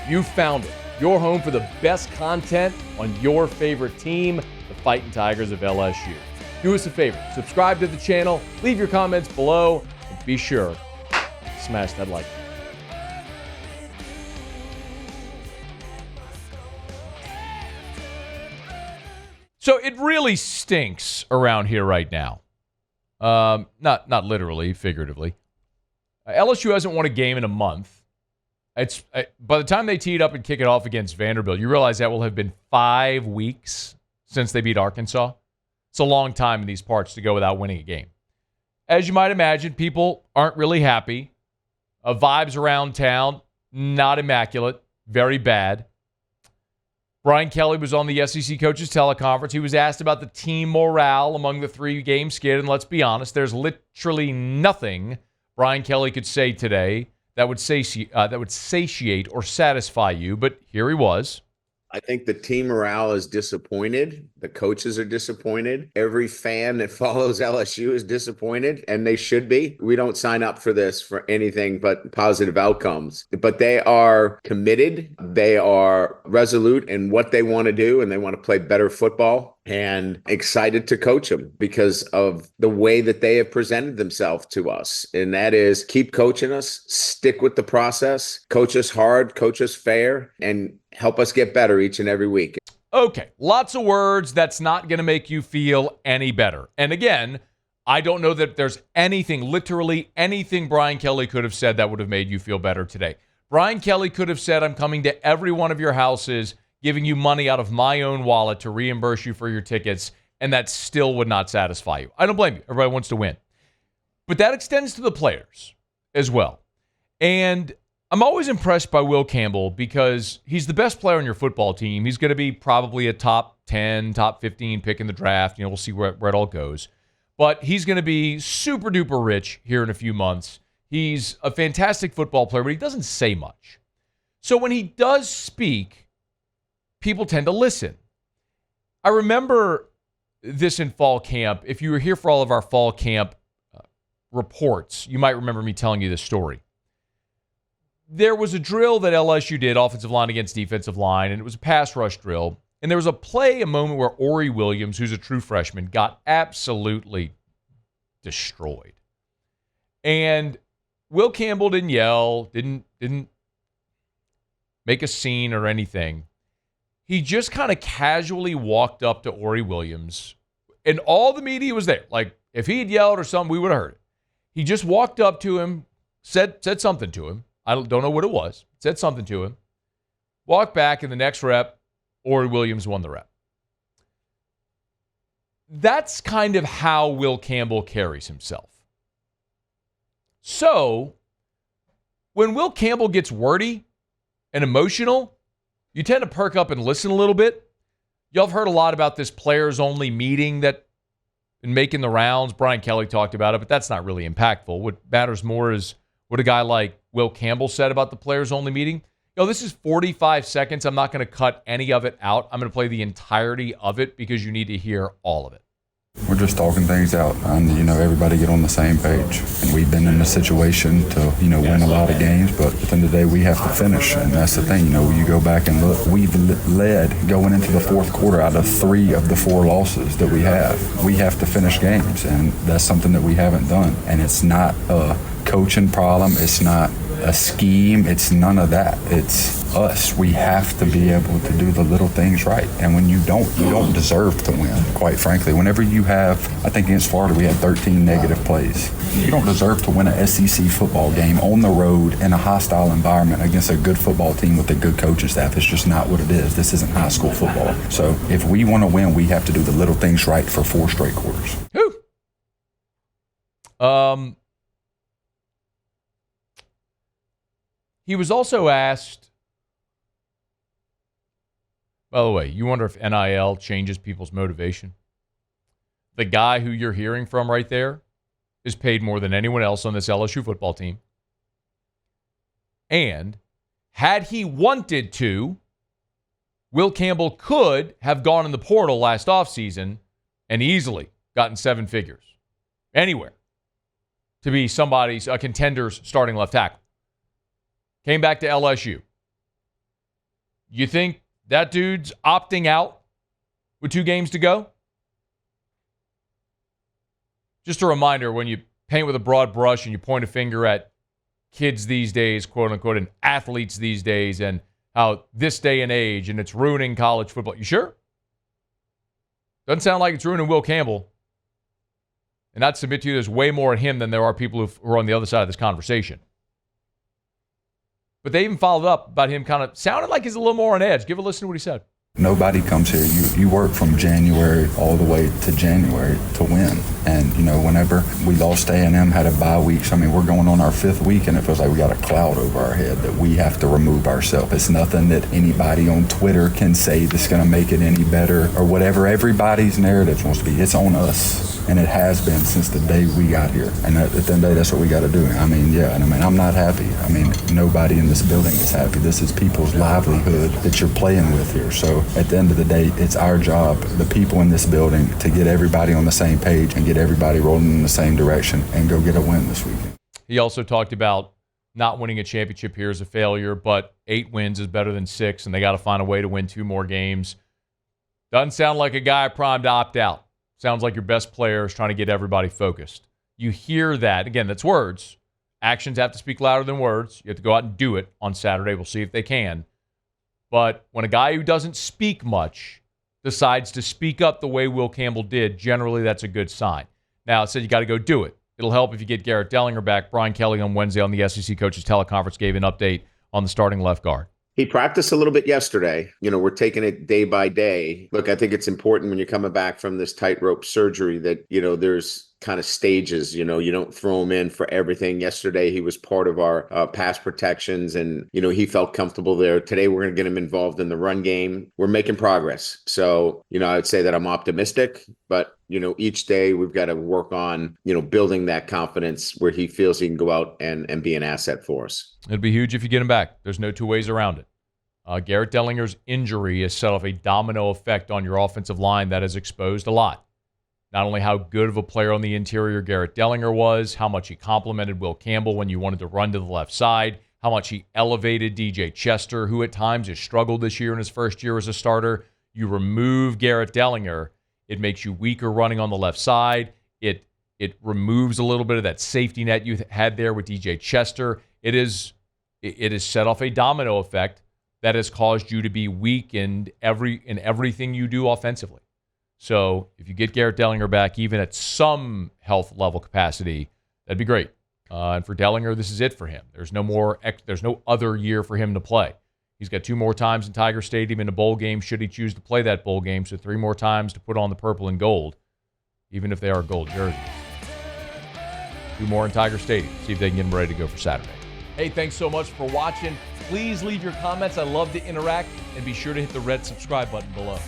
You found it. Your home for the best content on your favorite team, the Fighting Tigers of LSU. Do us a favor. Subscribe to the channel. Leave your comments below. And be sure to smash that like button. So it really stinks around here right now. Not literally, figuratively. LSU hasn't won a game in a month. It's by the time they tee it up and kick it off against Vanderbilt, you realize that will have been 5 weeks since they beat Arkansas. It's a long time in these parts to go without winning a game. As you might imagine, people aren't really happy. Vibes around town, not immaculate, very bad. Brian Kelly was on the SEC Coaches Teleconference. He was asked about the team morale among the 3-game skid, and let's be honest, there's literally nothing Brian Kelly could say today that would satiate or satisfy you, but here he was. I think the team morale is disappointed. The coaches are disappointed. Every fan that follows LSU is disappointed, and they should be. We don't sign up for this for anything but positive outcomes. But they are committed. They are resolute in what they want to do, and they want to play better football. And excited to coach them because of the way that they have presented themselves to us. And that is keep coaching us, stick with the process, coach us hard, coach us fair, and help us get better each and every week. Okay, lots of words. That's not going to make you feel any better. And again, I don't know that there's anything, literally anything Brian Kelly could have said that would have made you feel better today. Brian Kelly could have said, I'm coming to every one of your houses, giving you money out of my own wallet to reimburse you for your tickets, and that still would not satisfy you. I don't blame you. Everybody wants to win. But that extends to the players as well. And I'm always impressed by Will Campbell because he's the best player on your football team. He's going to be probably a top 10, top 15 pick in the draft. We'll see where it all goes. But he's going to be super duper rich here in a few months. He's a fantastic football player, but he doesn't say much. So when he does speak, people tend to listen. I remember this in fall camp. If you were here for all of our fall camp reports, you might remember me telling you this story. There was a drill that LSU did, offensive line against defensive line, and it was a pass rush drill. And there was a moment where Ori Williams, who's a true freshman, got absolutely destroyed. And Will Campbell didn't yell, didn't make a scene or anything. He just kind of casually walked up to Ori Williams, and all the media was there. Like, if he had yelled or something, we would have heard it. He just walked up to him, said something to him. I don't know what it was. Said something to him. Walked back, and the next rep, Ori Williams won the rep. That's kind of how Will Campbell carries himself. So, when Will Campbell gets wordy and emotional, you tend to perk up and listen a little bit. Y'all have heard a lot about this players-only meeting that been making the rounds. Brian Kelly talked about it, but that's not really impactful. What matters more is what a guy like Will Campbell said about the players-only meeting. This is 45 seconds. I'm not going to cut any of it out. I'm going to play the entirety of it because you need to hear all of it. We're just talking things out, and everybody get on the same page. And we've been in a situation to win a lot of games, but at the end of the day, we have to finish, and that's the thing. You go back and look. We've led going into the fourth quarter out of 3 of the 4 losses that we have. We have to finish games, and that's something that we haven't done. And it's not a coaching problem. It's not a scheme. It's none of that. It's us. We have to be able to do the little things right. And when you don't deserve to win, quite frankly. Whenever you have, I think against Florida, we had 13 negative plays. You don't deserve to win an SEC football game on the road in a hostile environment against a good football team with a good coaching staff. It's just not what it is. This isn't high school football. So if we want to win, we have to do the little things right for 4 straight quarters. He was also asked, by the way, you wonder if NIL changes people's motivation? The guy who you're hearing from right there is paid more than anyone else on this LSU football team. And had he wanted to, Will Campbell could have gone in the portal last offseason and easily gotten 7 figures anywhere to be a contender's starting left tackle. Came back to LSU. You think that dude's opting out with 2 games to go? Just a reminder, when you paint with a broad brush and you point a finger at kids these days, quote unquote, and athletes these days, and how this day and age and it's ruining college football. You sure? Doesn't sound like it's ruining Will Campbell. And I'd submit to you there's way more at him than there are people who are on the other side of this conversation. But they even followed up about him kind of sounding like he's a little more on edge. Give a listen to what he said. Nobody comes here. You work from January all the way to January to win. And, whenever we lost A&M, had a bye week, we're going on our 5th week, and it feels like we got a cloud over our head that we have to remove ourselves. It's nothing that anybody on Twitter can say that's going to make it any better or whatever everybody's narrative wants to be. It's on us. And it has been since the day we got here. And at the end of the day, that's what we got to do. I'm not happy. Nobody in this building is happy. This is people's livelihood that you're playing with here. So at the end of the day, it's our job, the people in this building, to get everybody on the same page and get everybody rolling in the same direction and go get a win this weekend. He also talked about not winning a championship here is a failure, but 8 wins is better than 6, and they got to find a way to win 2 more games. Doesn't sound like a guy primed to opt out. Sounds like your best player is trying to get everybody focused. You hear that. Again, that's words. Actions have to speak louder than words. You have to go out and do it on Saturday. We'll see if they can. But when a guy who doesn't speak much decides to speak up the way Will Campbell did, generally that's a good sign. Now, it said you got to go do it. It'll help if you get Garrett Dellinger back. Brian Kelly on Wednesday on the SEC Coaches Teleconference gave an update on the starting left guard. He practiced a little bit yesterday. We're taking it day by day. Look, I think it's important when you're coming back from this tightrope surgery that, there's kind of stages. You don't throw him in for everything. Yesterday, he was part of our pass protections, and, he felt comfortable there. Today, we're going to get him involved in the run game. We're making progress. So, I would say that I'm optimistic, but, each day we've got to work on, building that confidence where he feels he can go out and be an asset for us. It'd be huge if you get him back. There's no 2 ways around it. Garrett Dellinger's injury has set off a domino effect on your offensive line that has exposed a lot. Not only how good of a player on the interior Garrett Dellinger was, how much he complimented Will Campbell when you wanted to run to the left side, how much he elevated DJ Chester, who at times has struggled this year in his first year as a starter. You remove Garrett Dellinger, it makes you weaker running on the left side. It removes a little bit of that safety net you had there with DJ Chester. It has set off a domino effect that has caused you to be weak in everything you do offensively. So if you get Garrett Dellinger back, even at some health level capacity, that'd be great. And for Dellinger, this is it for him. There's no other year for him to play. He's got 2 more times in Tiger Stadium in a bowl game should he choose to play that bowl game, so 3 more times to put on the purple and gold, even if they are gold jerseys. 2 more in Tiger Stadium. See if they can get him ready to go for Saturday. Hey, thanks so much for watching. Please leave your comments. I love to interact, and be sure to hit the red subscribe button below.